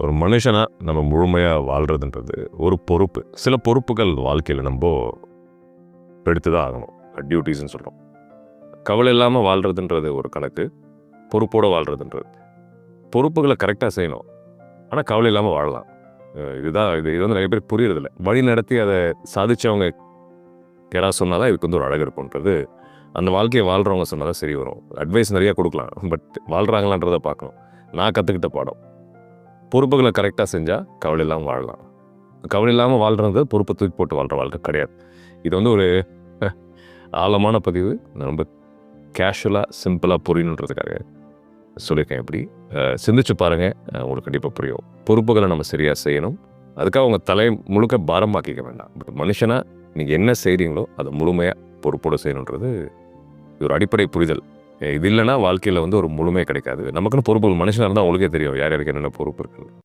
ஒரு மனுஷனா நம்ம முழுமையா வாழ்றதுன்றது ஒரு பொறுப்பு. சில பொறுப்புகள் வாழ்க்கையில நம்ப எடுத்து தான் ஆகணும். டியூட்டீஸ்ன்னு சொல்றோம். கவலை இல்லாம வாழ்றதுன்றது ஒரு கணக்கு. பொறுப்போட வாழ்றதுன்றது. பொறுப்புகள கரெக்ட்டா செய்யணும். ஆனா கவலை இல்லாம வாழலாம். இது வந்து நெறைய பேருக்கு புரியறதில்ல. வழி நடத்தி அத சாதிச்சவங்க யாராவது சொன்னா தான் இதுக்கு வந்து ஒரு அழகு இருக்கும்ன்றது, அந்த வாழ்க்கைய வாழ்றவங்க சொன்னா தான் சரி வரும். அட்வைஸ் நெறைய குடுக்கலாம். பட் வாழ்றாங்களான்றத பார்க்கணும். நான் கத்துக்கிட்ட பாடம். பொறுப்புகள கரெக்ட்டா செஞ்சா கவலை இல்லாம வாழலாம். கவலை இல்லாம வாழ்றது பொறுப்ப தூக்கி போட்டு வாழ்ற வாழ்க்கை கிடையாது. இது வந்து ஒரு ஆழமான பதிவு. நான் ரொம்ப கேஷுவலா, சிம்பிளா புரியணுன்றதுக்காக சொல்லியிருக்கேன் இப்படி. சிந்திச்சு பாருங்க. உங்களுக்கு கண்டிப்பா புரியும். பொறுப்புகள நம்ம சரியா செய்யணும். அதுக்காக உங்க தலை முழுக்க பாரமாக்கிக்க வேண்டாம். பட் மனுஷனா நீங்க என்ன செய்றீங்களோ, அத முழுமையா பொறுப்போட செய்யணுன்றது இது ஒரு அடிப்படை புரிதல். இது இல்லன்னா வாழ்க்கையில வந்து ஒரு முழுமை கிடைக்காது. நமக்குன்னு பொறுப்புகள் மனுஷனா இருந்தா உங்களுக்கே தெரியும். யார் யாருக்கு என்னென்ன பொறுப்பு இருக்குன்னு.